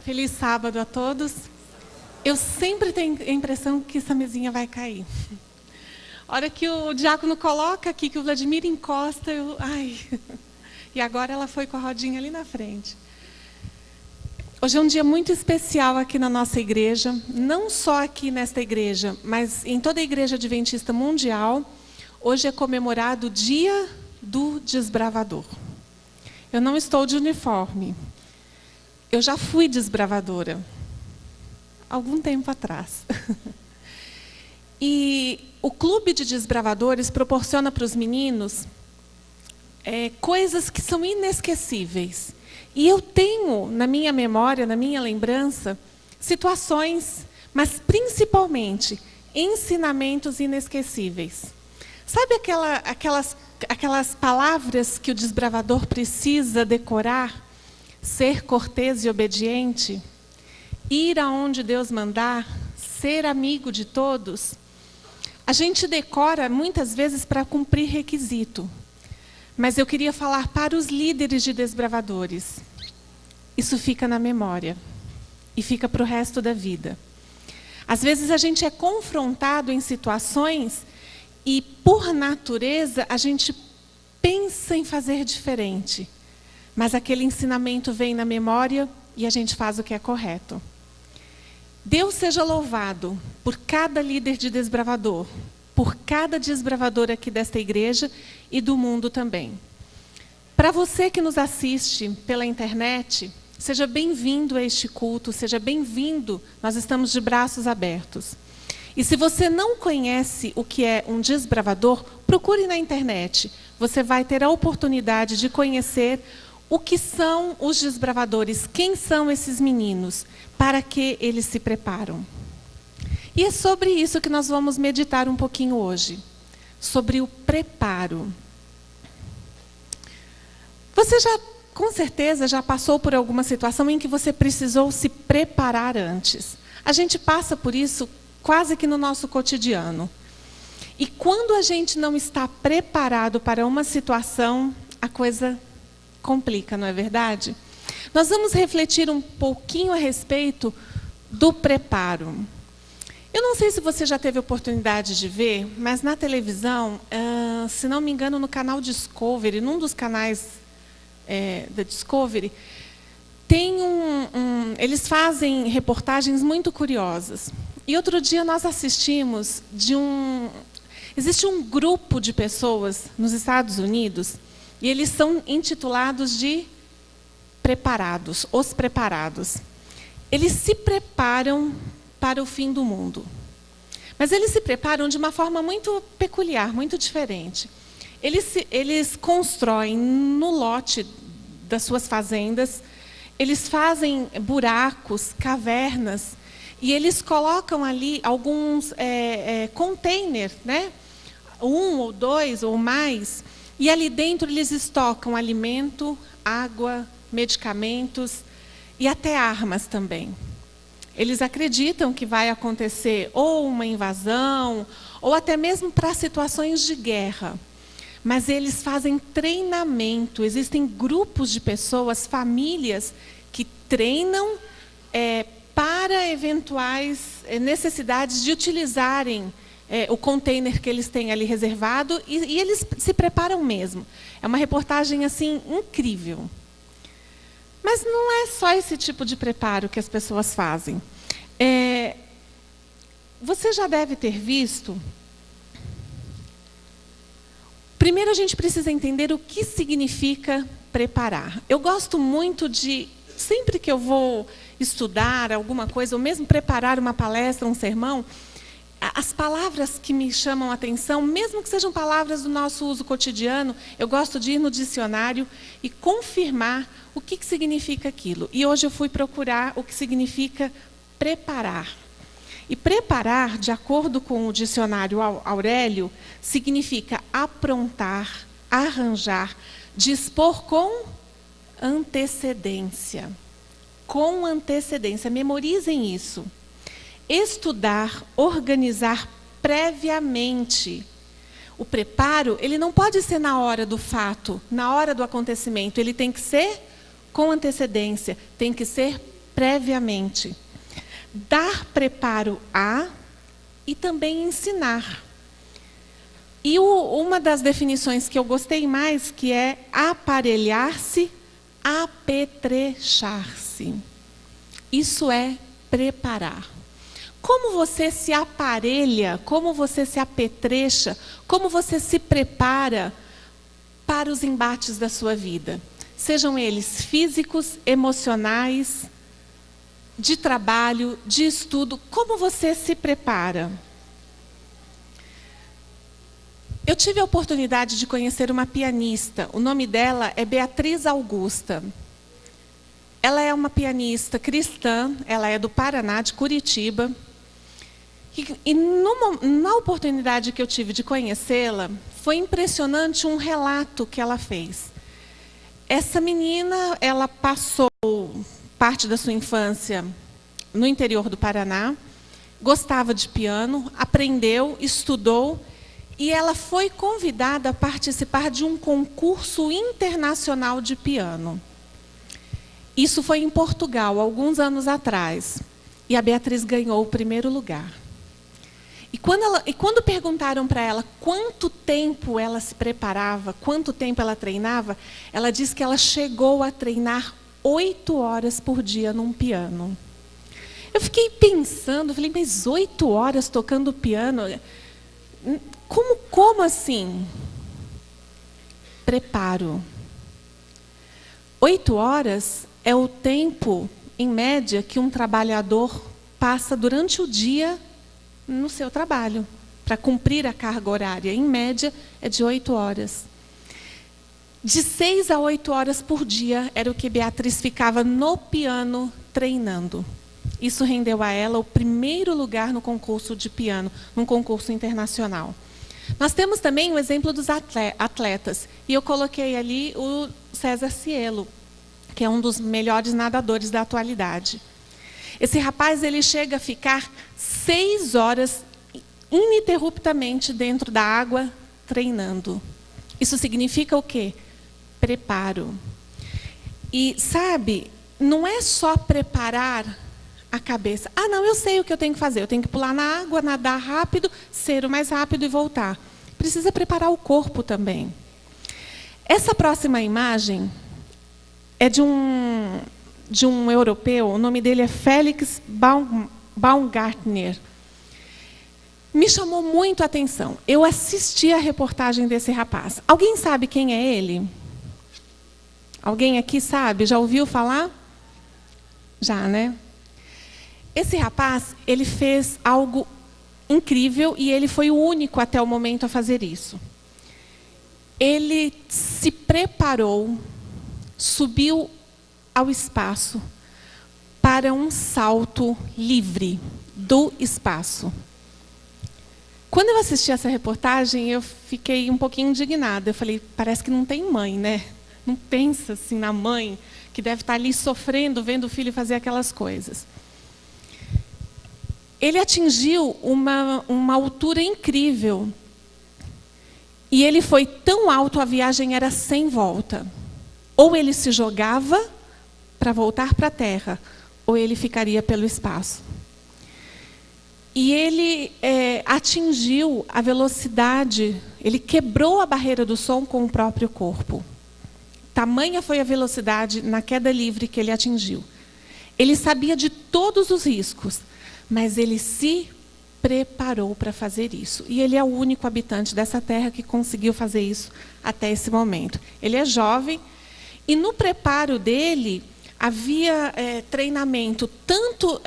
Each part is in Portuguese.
Feliz sábado a todos. Eu sempre tenho a impressão que essa mesinha vai cair. A hora que o diácono coloca aqui, que o Vladimir encosta, ai. E agora ela foi com a rodinha ali na frente. Hoje é um dia muito especial aqui na nossa igreja, não só aqui nesta igreja, mas em toda a Igreja Adventista Mundial. Hoje é comemorado o Dia do Desbravador. Eu não estou de uniforme. Eu já fui desbravadora, algum tempo atrás. E o Clube de Desbravadores proporciona para os meninos coisas que são inesquecíveis. E eu tenho na minha memória, na minha lembrança, situações, mas principalmente ensinamentos inesquecíveis. Sabe aquelas palavras que o desbravador precisa decorar? Ser cortês e obediente, ir aonde Deus mandar, ser amigo de todos. A gente decora muitas vezes para cumprir requisito. Mas eu queria falar para os líderes de desbravadores. Isso fica na memória e fica para o resto da vida. Às vezes a gente é confrontado em situações e, por natureza, a gente pensa em fazer diferente. Mas aquele ensinamento vem na memória e a gente faz o que é correto. Deus seja louvado por cada líder de desbravador, por cada desbravador aqui desta igreja e do mundo também. Para você que nos assiste pela internet, seja bem-vindo a este culto, seja bem-vindo, nós estamos de braços abertos. E se você não conhece o que é um desbravador, procure na internet. Você vai ter a oportunidade de conhecer o que são os desbravadores, quem são esses meninos, para que eles se preparam. E é sobre isso que nós vamos meditar um pouquinho hoje, sobre o preparo. Você já, com certeza, já passou por alguma situação em que você precisou se preparar antes. A gente passa por isso quase que no nosso cotidiano. E quando a gente não está preparado para uma situação, a coisa complica, não é verdade? Nós vamos refletir um pouquinho a respeito do preparo. Eu não sei se você já teve oportunidade de ver, mas na televisão, se não me engano, no canal Discovery, num dos canais da Discovery, tem eles fazem reportagens muito curiosas. E outro dia nós assistimos existe um grupo de pessoas nos Estados Unidos, e eles são intitulados de preparados, os preparados. Eles se preparam para o fim do mundo. Mas eles se preparam de uma forma muito peculiar, muito diferente. Eles constroem no lote das suas fazendas, eles fazem buracos, cavernas, e eles colocam ali alguns containers, né? 1 ou 2 ou mais, e ali dentro eles estocam alimento, água, medicamentos e até armas também. Eles acreditam que vai acontecer ou uma invasão, ou até mesmo para situações de guerra. Mas eles fazem treinamento. Existem grupos de pessoas, famílias, que treinam para eventuais necessidades de utilizarem o container que eles têm ali reservado, e eles se preparam mesmo. É uma reportagem assim incrível. Mas não é só esse tipo de preparo que as pessoas fazem. Você já deve ter visto. Primeiro a gente precisa entender o que significa preparar. Eu gosto muito de, sempre que eu vou estudar alguma coisa, ou mesmo preparar uma palestra, um sermão, as palavras que me chamam a atenção, mesmo que sejam palavras do nosso uso cotidiano, eu gosto de ir no dicionário e confirmar o que significa aquilo. E hoje eu fui procurar o que significa preparar. E preparar, de acordo com o dicionário Aurélio, significa aprontar, arranjar, dispor com antecedência. Com antecedência, memorizem isso. Estudar, organizar previamente. O preparo, ele não pode ser na hora do fato, na hora do acontecimento. Ele tem que ser com antecedência, tem que ser previamente. Dar preparo a e também ensinar. E uma das definições que eu gostei mais, que é aparelhar-se, apetrechar-se. Isso é preparar. Como você se aparelha, como você se apetrecha, como você se prepara para os embates da sua vida. Sejam eles físicos, emocionais, de trabalho, de estudo, como você se prepara? Eu tive a oportunidade de conhecer uma pianista, o nome dela é Beatriz Augusta. Ela é uma pianista cristã, ela é do Paraná, de Curitiba. E na oportunidade que eu tive de conhecê-la, foi impressionante um relato que ela fez. Essa menina, ela passou parte da sua infância no interior do Paraná, gostava de piano, aprendeu, estudou, e ela foi convidada a participar de um concurso internacional de piano. Isso foi em Portugal, alguns anos atrás. E a Beatriz ganhou o primeiro lugar. E quando perguntaram para ela quanto tempo ela se preparava, quanto tempo ela treinava, ela disse que ela chegou a treinar 8 horas por dia num piano. Eu fiquei pensando, falei, mas 8 horas tocando piano? Como assim? Preparo. 8 horas é o tempo, em média, que um trabalhador passa durante o dia no seu trabalho, para cumprir a carga horária. Em média, é de 8 horas. De 6 a 8 horas por dia era o que Beatriz ficava no piano treinando. Isso rendeu a ela o primeiro lugar no concurso de piano, num concurso internacional. Nós temos também o exemplo dos atletas. E eu coloquei ali o César Cielo, que é um dos melhores nadadores da atualidade. Esse rapaz, ele chega a ficar 6 horas ininterruptamente dentro da água, treinando. Isso significa o quê? Preparo. E, sabe, não é só preparar a cabeça. Ah, não, eu sei o que eu tenho que fazer. Eu tenho que pular na água, nadar rápido, ser o mais rápido e voltar. Precisa preparar o corpo também. Essa próxima imagem é de um europeu, o nome dele é Felix Baumgartner. Me chamou muito a atenção. Eu assisti a reportagem desse rapaz. Alguém sabe quem é ele? Alguém aqui sabe? Já ouviu falar? Já, né? Esse rapaz, ele fez algo incrível e ele foi o único até o momento a fazer isso. Ele se preparou, subiu ao espaço para um salto livre do espaço. Quando eu assisti essa reportagem, eu fiquei um pouquinho indignada. Eu falei, parece que não tem mãe, né? Não pensa assim na mãe, que deve estar ali sofrendo, vendo o filho fazer aquelas coisas. Ele atingiu uma altura incrível. E ele foi tão alto, a viagem era sem volta. Ou ele se jogava para voltar para a Terra, ou ele ficaria pelo espaço. E ele atingiu a velocidade, ele quebrou a barreira do som com o próprio corpo. Tamanha foi a velocidade na queda livre que ele atingiu. Ele sabia de todos os riscos, mas ele se preparou para fazer isso. E ele é o único habitante dessa terra que conseguiu fazer isso até esse momento. Ele é jovem, e no preparo dele havia treinamento tanto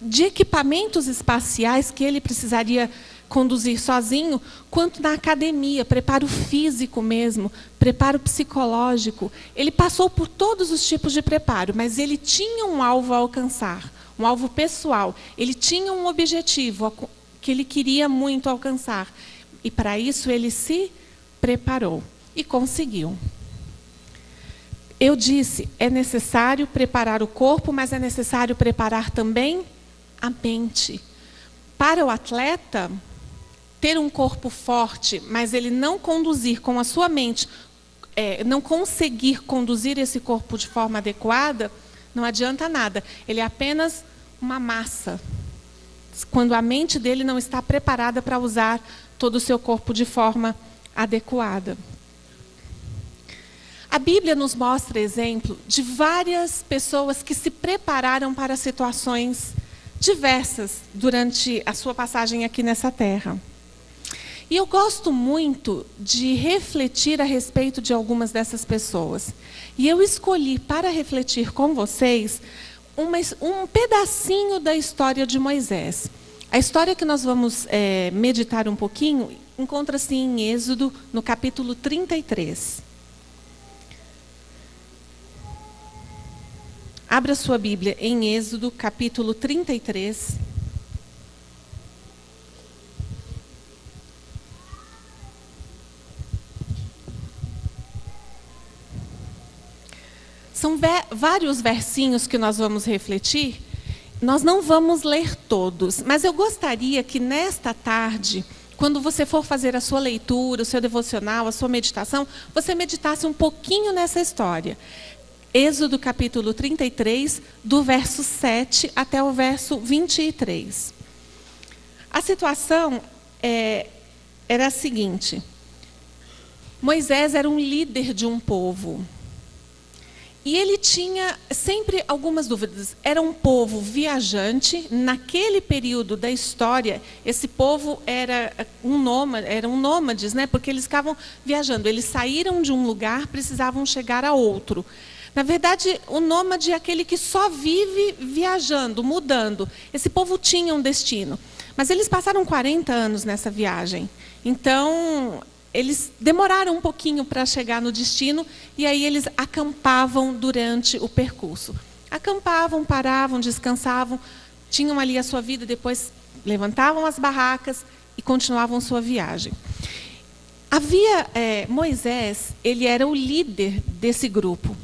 de equipamentos espaciais que ele precisaria conduzir sozinho, quanto na academia, preparo físico mesmo, preparo psicológico. Ele passou por todos os tipos de preparo, mas ele tinha um alvo a alcançar, um alvo pessoal. Ele tinha um objetivo que ele queria muito alcançar. E, para isso, ele se preparou e conseguiu. Eu disse, é necessário preparar o corpo, mas é necessário preparar também a mente. Para o atleta, ter um corpo forte, mas ele não conduzir com a sua mente, não conseguir conduzir esse corpo de forma adequada, não adianta nada. Ele é apenas uma massa, quando a mente dele não está preparada para usar todo o seu corpo de forma adequada. A Bíblia nos mostra exemplo de várias pessoas que se prepararam para situações diversas durante a sua passagem aqui nessa terra. E eu gosto muito de refletir a respeito de algumas dessas pessoas. E eu escolhi para refletir com vocês um pedacinho da história de Moisés. A história que nós vamos meditar um pouquinho encontra-se em Êxodo, no capítulo 33. Abra sua Bíblia em Êxodo, capítulo 33. São vários versinhos que nós vamos refletir. Nós não vamos ler todos, mas eu gostaria que nesta tarde, quando você for fazer a sua leitura, o seu devocional, a sua meditação, você meditasse um pouquinho nessa história. Êxodo capítulo 33, do verso 7 até o verso 23. A situação era a seguinte: Moisés era um líder de um povo. E ele tinha sempre algumas dúvidas. Era um povo viajante. Naquele período da história, esse povo eram nômades, né? Porque eles ficavam viajando. Eles saíram de um lugar, precisavam chegar a outro. Na verdade, o nômade é aquele que só vive viajando, mudando. Esse povo tinha um destino. Mas eles passaram 40 anos nessa viagem. Então, eles demoraram um pouquinho para chegar no destino, e aí eles acampavam durante o percurso. Acampavam, paravam, descansavam, tinham ali a sua vida, depois levantavam as barracas e continuavam sua viagem. Moisés, ele era o líder desse grupo.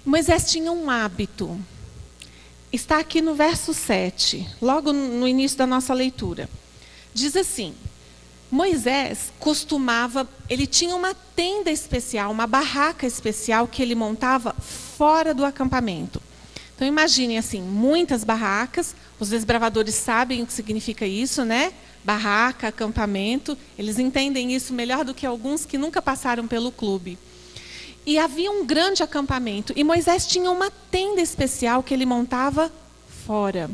Moisés tinha um hábito. Está aqui no verso 7, logo no início da nossa leitura. Diz assim: Moisés ele tinha uma tenda especial, uma barraca especial que ele montava fora do acampamento. Então imaginem assim, muitas barracas, os desbravadores sabem o que significa isso, né? Barraca, acampamento, eles entendem isso melhor do que alguns que nunca passaram pelo clube. E havia um grande acampamento, e Moisés tinha uma tenda especial que ele montava fora.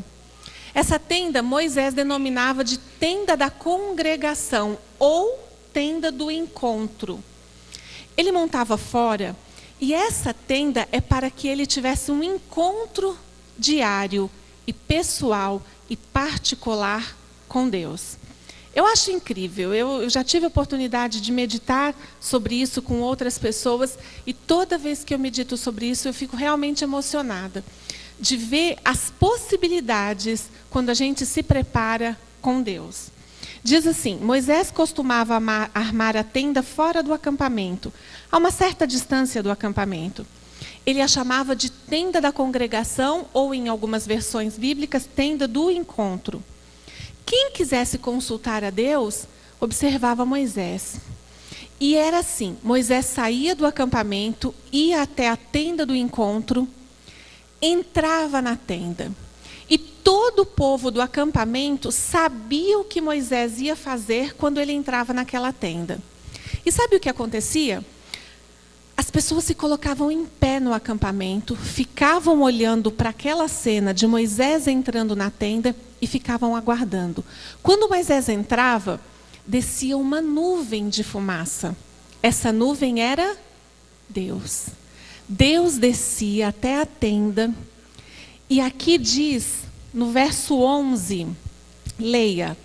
Essa tenda, Moisés denominava de tenda da congregação, ou tenda do encontro. Ele montava fora, e essa tenda é para que ele tivesse um encontro diário, e pessoal, e particular com Deus. Eu acho incrível, eu já tive a oportunidade de meditar sobre isso com outras pessoas, e toda vez que eu medito sobre isso, eu fico realmente emocionada de ver as possibilidades quando a gente se prepara com Deus. Diz assim: Moisés costumava armar a tenda fora do acampamento, a uma certa distância do acampamento. Ele a chamava de tenda da congregação, ou em algumas versões bíblicas, tenda do encontro. Quem quisesse consultar a Deus, observava Moisés. E era assim: Moisés saía do acampamento, ia até a tenda do encontro, entrava na tenda. E todo o povo do acampamento sabia o que Moisés ia fazer quando ele entrava naquela tenda. E sabe o que acontecia? As pessoas se colocavam em pé no acampamento, ficavam olhando para aquela cena de Moisés entrando na tenda e ficavam aguardando. Quando Moisés entrava, descia uma nuvem de fumaça. Essa nuvem era Deus. Deus descia até a tenda. E aqui diz, no verso 11, leia: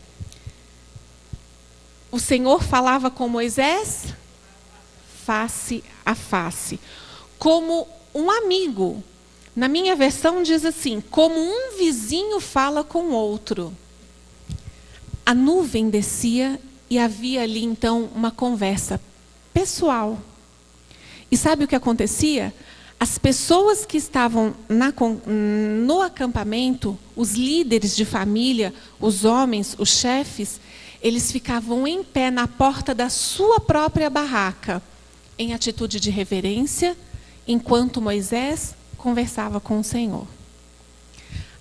o Senhor falava com Moisés face a face, como um amigo. Na minha versão diz assim: como um vizinho fala com outro. A nuvem descia e havia ali então uma conversa pessoal. E sabe o que acontecia? As pessoas que estavam no acampamento, os líderes de família, os homens, os chefes, eles ficavam em pé na porta da sua própria barraca, em atitude de reverência, enquanto Moisés conversava com o Senhor.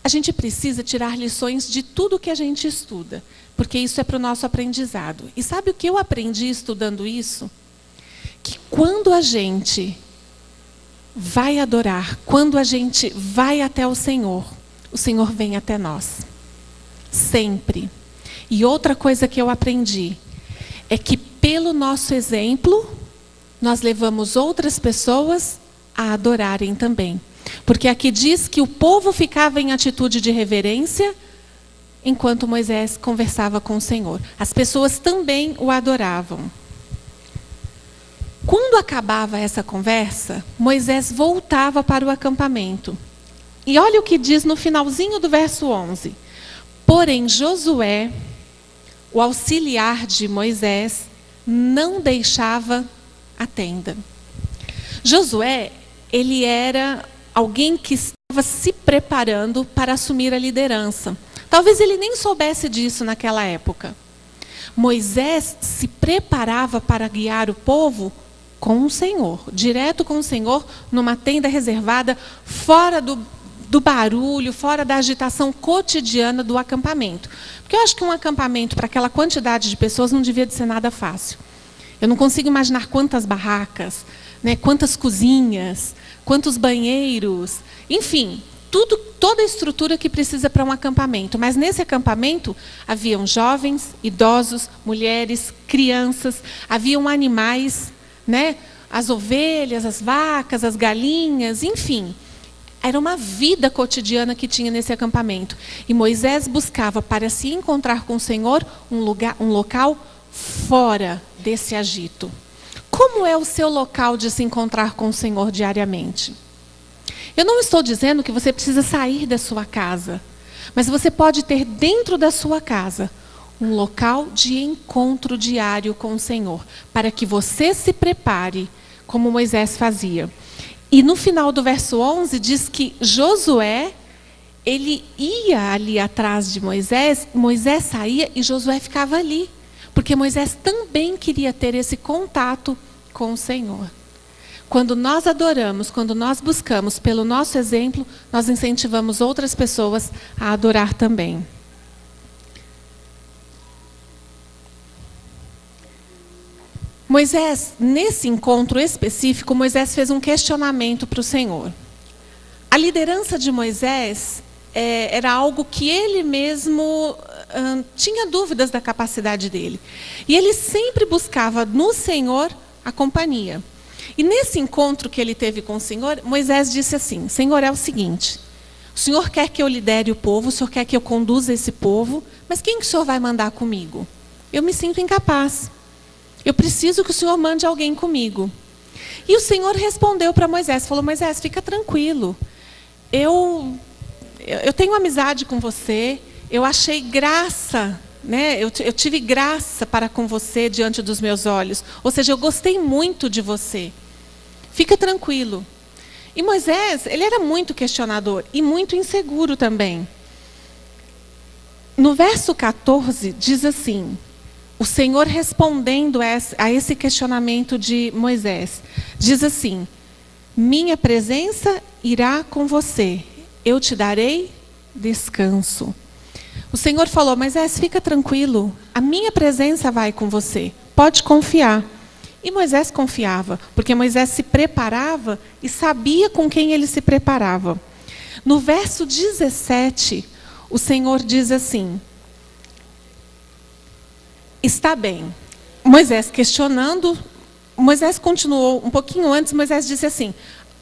A gente precisa tirar lições de tudo que a gente estuda, porque isso é para o nosso aprendizado. E sabe o que eu aprendi estudando isso? Que quando a gente vai adorar, quando a gente vai até o Senhor vem até nós. Sempre. E outra coisa que eu aprendi é que pelo nosso exemplo, nós levamos outras pessoas a adorarem também. Porque aqui diz que o povo ficava em atitude de reverência enquanto Moisés conversava com o Senhor. As pessoas também o adoravam. Quando acabava essa conversa, Moisés voltava para o acampamento. E olha o que diz no finalzinho do verso 11. Porém, Josué, o auxiliar de Moisés, não deixava a tenda. Josué, ele era alguém que estava se preparando para assumir a liderança. Talvez ele nem soubesse disso naquela época. Moisés se preparava para guiar o povo com o Senhor, direto com o Senhor, numa tenda reservada, fora do barulho, fora da agitação cotidiana do acampamento. Porque eu acho que um acampamento para aquela quantidade de pessoas não devia de ser nada fácil. Eu não consigo imaginar quantas barracas, né, quantas cozinhas, quantos banheiros, enfim, toda a estrutura que precisa para um acampamento. Mas nesse acampamento haviam jovens, idosos, mulheres, crianças, haviam animais, né, as ovelhas, as vacas, as galinhas, enfim. Era uma vida cotidiana que tinha nesse acampamento. E Moisés buscava para se encontrar com o Senhor um local fora desse agito. Como é o seu local de se encontrar com o Senhor diariamente? Eu não estou dizendo que você precisa sair da sua casa, mas você pode ter dentro da sua casa um local de encontro diário com o Senhor, para que você se prepare, como Moisés fazia. E no final do verso 11 diz que Josué, ele ia ali atrás de Moisés, Moisés saía e Josué ficava ali. Porque Moisés também queria ter esse contato com o Senhor. Quando nós adoramos, quando nós buscamos pelo nosso exemplo, nós incentivamos outras pessoas a adorar também. Moisés, nesse encontro específico, Moisés fez um questionamento para o Senhor. A liderança de Moisés era algo que ele mesmo tinha dúvidas da capacidade dele. E ele sempre buscava no Senhor a companhia. E nesse encontro que ele teve com o Senhor, Moisés disse assim: Senhor, é o seguinte, o Senhor quer que eu lidere o povo, o Senhor quer que eu conduza esse povo, mas quem que o Senhor vai mandar comigo? Eu me sinto incapaz. Eu preciso que o Senhor mande alguém comigo. E o Senhor respondeu para Moisés, falou: Moisés, fica tranquilo. Eu tenho amizade com você, eu achei graça, né? Eu tive graça para com você diante dos meus olhos. Ou seja, eu gostei muito de você. Fica tranquilo. E Moisés, ele era muito questionador e muito inseguro também. No verso 14, diz assim, o Senhor respondendo a esse questionamento de Moisés, diz assim: minha presença irá com você, eu te darei descanso. O Senhor falou: Moisés, fica tranquilo, a minha presença vai com você, pode confiar. E Moisés confiava, porque Moisés se preparava e sabia com quem ele se preparava. No verso 17, o Senhor diz assim: está bem. Moisés questionando, Moisés continuou um pouquinho antes, Moisés disse assim: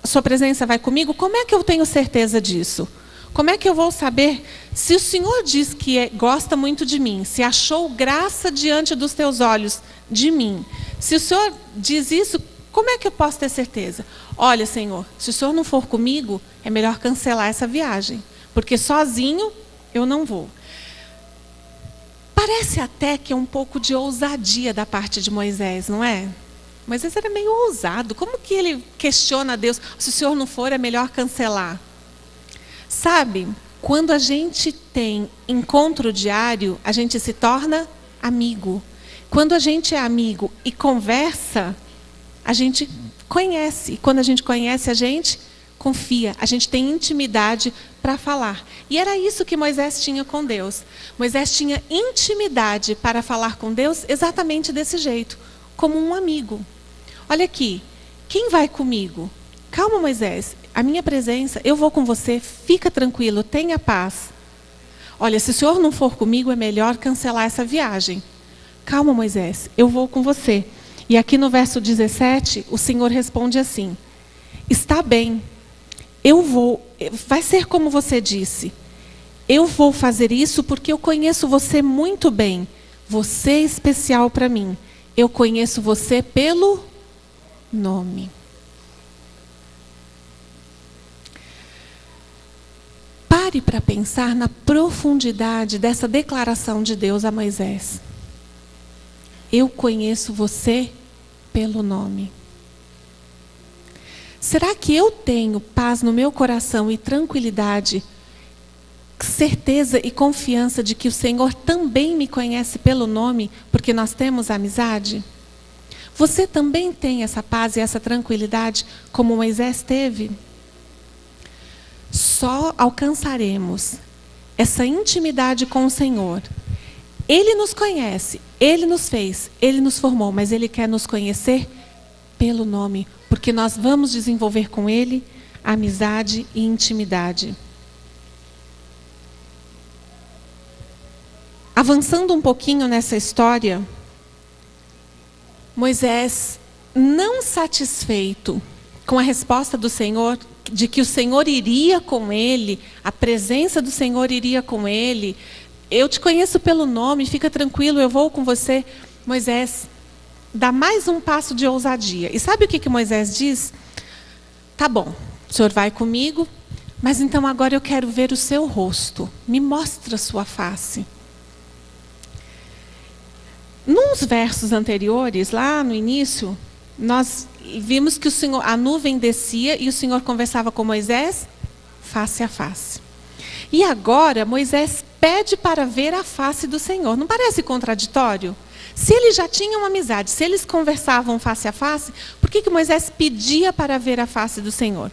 sua presença vai comigo? Como é que eu tenho certeza disso? Como é que eu vou saber se o Senhor diz que gosta muito de mim, se achou graça diante dos teus olhos de mim? Se o Senhor diz isso, como é que eu posso ter certeza? Olha, Senhor, se o Senhor não for comigo, é melhor cancelar essa viagem, porque sozinho eu não vou. Parece até que é um pouco de ousadia da parte de Moisés, não é? Moisés era meio ousado. Como que ele questiona a Deus? Se o Senhor não for, é melhor cancelar. Sabe, quando a gente tem encontro diário, a gente se torna amigo. Quando a gente é amigo e conversa, a gente conhece. E quando a gente conhece, a gente confia, a gente tem intimidade para falar. E era isso que Moisés tinha com Deus. Moisés tinha intimidade para falar com Deus exatamente desse jeito, como um amigo. Olha aqui, quem vai comigo? Calma, Moisés, a minha presença, eu vou com você, fica tranquilo, tenha paz. Olha, se o senhor não for comigo, é melhor cancelar essa viagem. Calma, Moisés, eu vou com você. E aqui no verso 17, o Senhor responde assim: está bem, eu vou, vai ser como você disse. Eu vou fazer isso porque eu conheço você muito bem. Você é especial para mim. Eu conheço você pelo nome. Pare para pensar na profundidade dessa declaração de Deus a Moisés. Eu conheço você pelo nome. Será que eu tenho paz no meu coração e tranquilidade, certeza e confiança de que o Senhor também me conhece pelo nome, porque nós temos amizade? Você também tem essa paz e essa tranquilidade como Moisés teve? Só alcançaremos essa intimidade com o Senhor. Ele nos conhece, Ele nos fez, Ele nos formou, mas Ele quer nos conhecer pelo nome, porque nós vamos desenvolver com Ele amizade e intimidade. Avançando um pouquinho nessa história, Moisés, não satisfeito com a resposta do Senhor, de que o Senhor iria com ele, a presença do Senhor iria com ele, eu te conheço pelo nome, fica tranquilo, eu vou com você. Moisés dá mais um passo de ousadia. E sabe o que Moisés diz? Tá bom, o senhor vai comigo, mas então agora eu quero ver o seu rosto. Me mostra a sua face. Nos versos anteriores, lá no início, nós vimos que a nuvem descia e o Senhor conversava com Moisés face a face. E agora Moisés pede para ver a face do Senhor. Não parece contraditório? Se eles já tinham amizade, se eles conversavam face a face, por que Moisés pedia para ver a face do Senhor?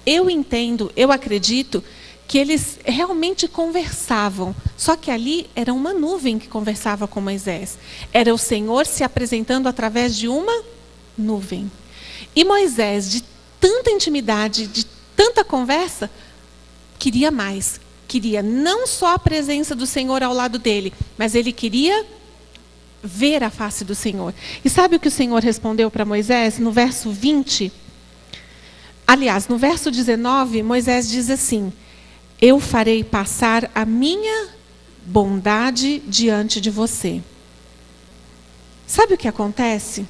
Eu entendo, eu acredito que eles realmente conversavam. Só que ali era uma nuvem que conversava com Moisés. Era o Senhor se apresentando através de uma nuvem. E Moisés, de tanta intimidade, de tanta conversa, queria mais. Queria não só a presença do Senhor ao lado dele, mas ele queria ver a face do Senhor. E sabe o que o Senhor respondeu para Moisés? No verso 20, aliás, no verso 19, Moisés diz assim: eu farei passar a minha bondade diante de você. Sabe o que acontece?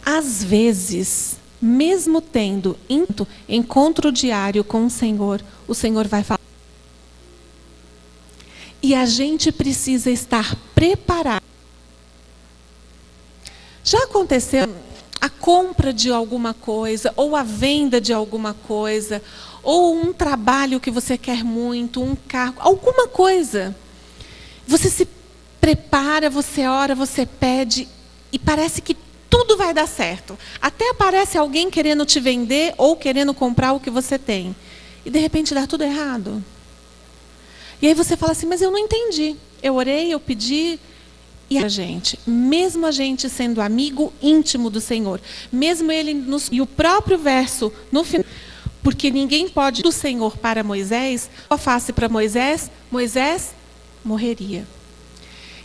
Às vezes, mesmo tendo encontro diário com o Senhor vai falar. E a gente precisa estar preparado. Já aconteceu a compra de alguma coisa, ou a venda de alguma coisa, ou um trabalho que você quer muito, um carro, alguma coisa. Você se prepara, você ora, você pede, e parece que tudo vai dar certo. Até aparece alguém querendo te vender ou querendo comprar o que você tem. E de repente dá tudo errado. E aí você fala assim, mas eu não entendi. Eu orei, eu pedi. E a gente, mesmo a gente sendo amigo íntimo do Senhor, mesmo Ele nos... E o próprio verso, no final, porque ninguém pode do Senhor para Moisés, a face para Moisés, Moisés morreria.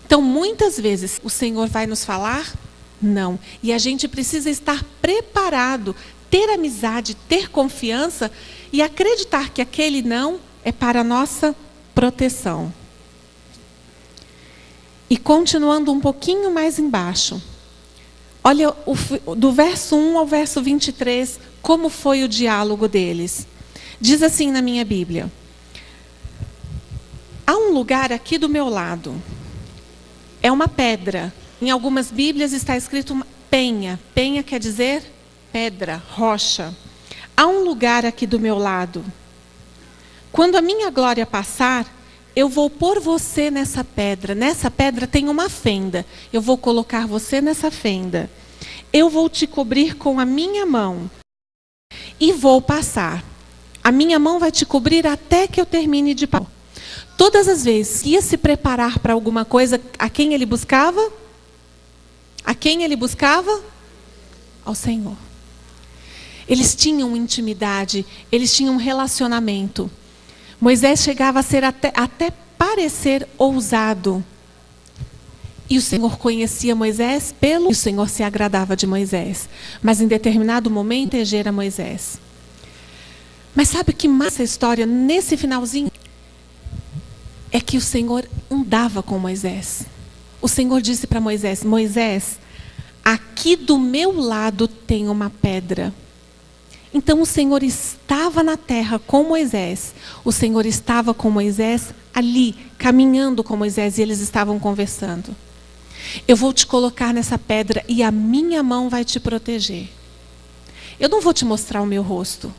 Então, muitas vezes, o Senhor vai nos falar, não. E a gente precisa estar preparado, ter amizade, ter confiança e acreditar que aquele não é para a nossa proteção. E continuando um pouquinho mais embaixo, olha do verso 1 ao verso 23, como foi o diálogo deles. Diz assim na minha Bíblia: há um lugar aqui do meu lado, é uma pedra. Em algumas Bíblias está escrito uma penha. Penha quer dizer pedra, rocha. Há um lugar aqui do meu lado. Quando a minha glória passar, eu vou pôr você nessa pedra. Nessa pedra tem uma fenda. Eu vou colocar você nessa fenda. Eu vou te cobrir com a minha mão. e vou passar. A minha mão vai te cobrir até que eu termine de passar. Todas as vezes que ia se preparar para alguma coisa, a quem ele buscava? A quem ele buscava? Ao Senhor. Eles tinham intimidade, eles tinham um relacionamento. Moisés chegava a ser até parecer ousado. E o Senhor conhecia Moisés e o Senhor se agradava de Moisés. Mas em determinado momento, proteger a Moisés. Mas sabe o que mais essa história, nesse finalzinho? É que o Senhor andava com Moisés. O Senhor disse para Moisés: Moisés, aqui do meu lado tem uma pedra. Então o Senhor estava na terra com Moisés. O Senhor estava com Moisés ali, caminhando com Moisés, e eles estavam conversando. Eu vou te colocar nessa pedra e a minha mão vai te proteger. Eu não vou te mostrar o meu rosto,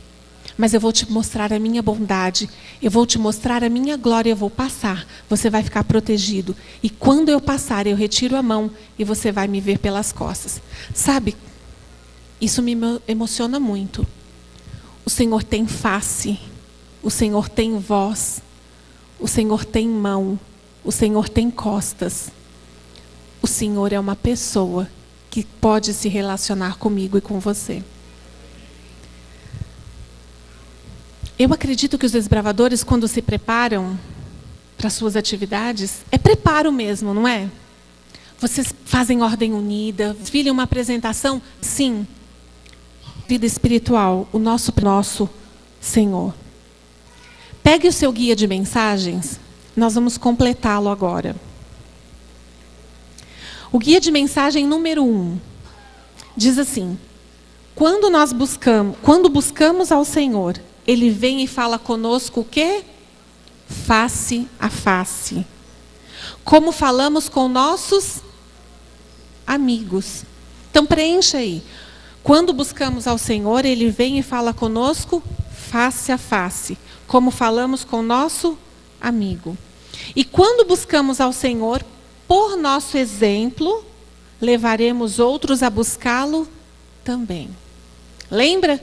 mas eu vou te mostrar a minha bondade, eu vou te mostrar a minha glória, eu vou passar, você vai ficar protegido. E quando eu passar, eu retiro a mão e você vai me ver pelas costas. Sabe, isso me emociona muito. O Senhor tem face, o Senhor tem voz, o Senhor tem mão, o Senhor tem costas. O Senhor é uma pessoa que pode se relacionar comigo e com você. Eu acredito que os desbravadores, quando se preparam para suas atividades, é preparo mesmo, não é? Vocês fazem ordem unida, filham uma apresentação? Sim. Vida espiritual, o nosso Senhor. Pegue o seu guia de mensagens, nós vamos completá-lo agora. O guia de mensagem número 1 diz assim: quando buscamos ao Senhor, Ele vem e fala conosco o quê? Face a face. Como falamos com nossos amigos. Então preencha aí. Quando buscamos ao Senhor, Ele vem e fala conosco face a face. Como falamos com nosso amigo. E quando buscamos ao Senhor, por nosso exemplo, levaremos outros a buscá-lo também. Lembra?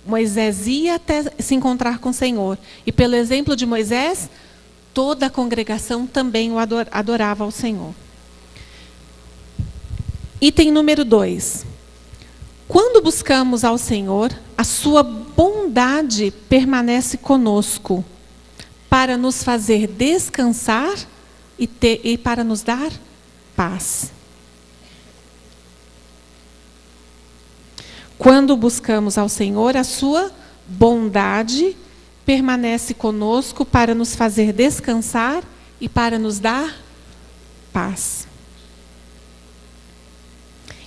Moisés ia até se encontrar com o Senhor. E pelo exemplo de Moisés, toda a congregação também o adorava ao Senhor. Item número 2. Quando buscamos ao Senhor, a sua bondade permanece conosco, para nos fazer descansar e para nos dar paz. Quando buscamos ao Senhor, a sua bondade permanece conosco para nos fazer descansar e para nos dar paz.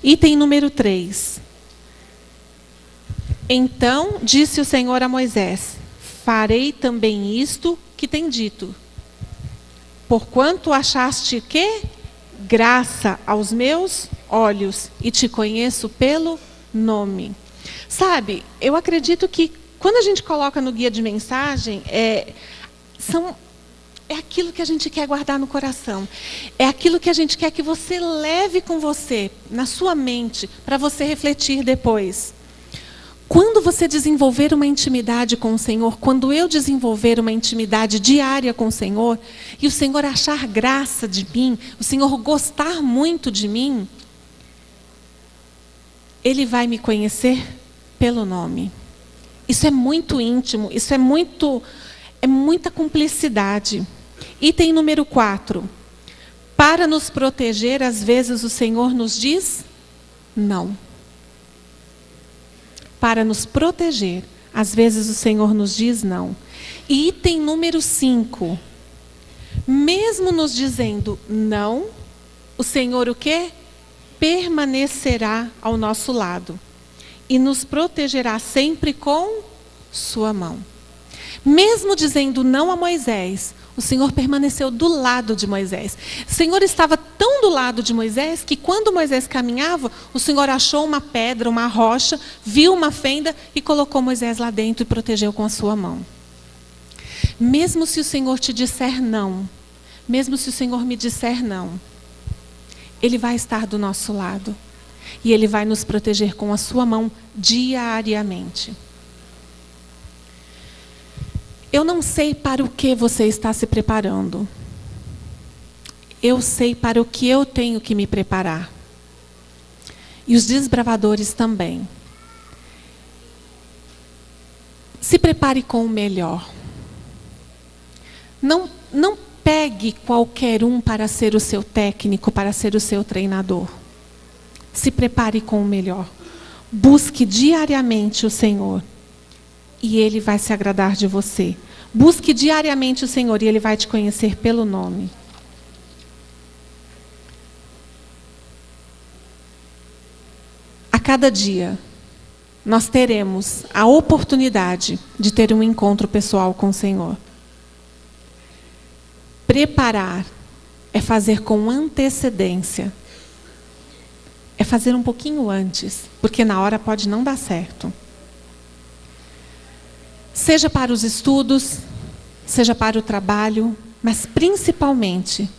Item número 3. Então disse o Senhor a Moisés: farei também isto que tem dito. Porquanto achaste que? Graça aos meus olhos, e te conheço pelo nome. Sabe, eu acredito que quando a gente coloca no guia de mensagem, é aquilo que a gente quer guardar no coração. É aquilo que a gente quer que você leve com você, na sua mente, para você refletir depois. Quando você desenvolver uma intimidade com o Senhor, quando eu desenvolver uma intimidade diária com o Senhor, e o Senhor achar graça de mim, o Senhor gostar muito de mim, Ele vai me conhecer pelo nome. Isso é muito íntimo, isso é muita cumplicidade. Item número 4. Para nos proteger, às vezes o Senhor nos diz não. Para nos proteger, às vezes o Senhor nos diz não. E item número 5. Mesmo nos dizendo não, o Senhor o quê? Permanecerá ao nosso lado. E nos protegerá sempre com sua mão. Mesmo dizendo não a Moisés, o Senhor permaneceu do lado de Moisés. O Senhor estava tão do lado de Moisés que quando Moisés caminhava, o Senhor achou uma pedra, uma rocha, viu uma fenda e colocou Moisés lá dentro e protegeu com a sua mão. Mesmo se o Senhor te disser não, mesmo se o Senhor me disser não, Ele vai estar do nosso lado. E Ele vai nos proteger com a sua mão diariamente. Eu não sei para o que você está se preparando. Eu sei para o que eu tenho que me preparar. E os desbravadores também. Se prepare com o melhor. Não pegue qualquer um para ser o seu técnico, para ser o seu treinador. Se prepare com o melhor. Busque diariamente o Senhor. E Ele vai se agradar de você. Busque diariamente o Senhor e Ele vai te conhecer pelo nome. A cada dia, nós teremos a oportunidade de ter um encontro pessoal com o Senhor. Preparar é fazer com antecedência. É fazer um pouquinho antes, porque na hora pode não dar certo. Seja para os estudos, seja para o trabalho, mas principalmente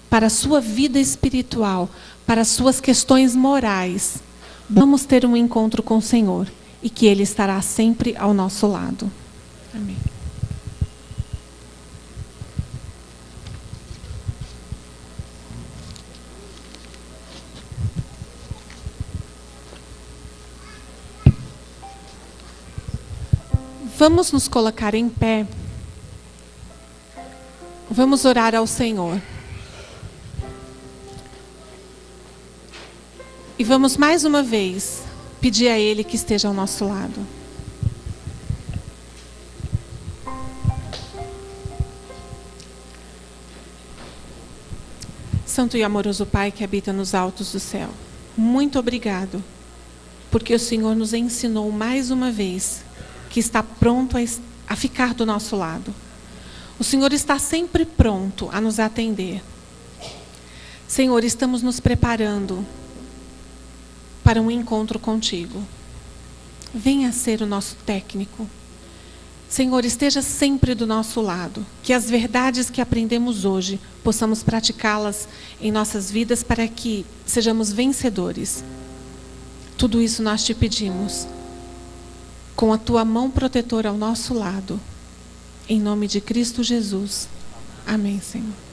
para a sua vida espiritual, para as suas questões morais. Vamos ter um encontro com o Senhor e que Ele estará sempre ao nosso lado. Amém. Vamos nos colocar em pé. Vamos orar ao Senhor. E vamos mais uma vez pedir a Ele que esteja ao nosso lado. Santo e amoroso Pai que habita nos altos do céu, muito obrigado, porque o Senhor nos ensinou mais uma vez que está pronto a ficar do nosso lado. O Senhor está sempre pronto a nos atender. Senhor, estamos nos preparando para um encontro contigo. Venha ser o nosso técnico. Senhor, esteja sempre do nosso lado. Que as verdades que aprendemos hoje possamos praticá-las em nossas vidas para que sejamos vencedores. Tudo isso nós te pedimos, com a tua mão protetora ao nosso lado. Em nome de Cristo Jesus. Amém, Senhor.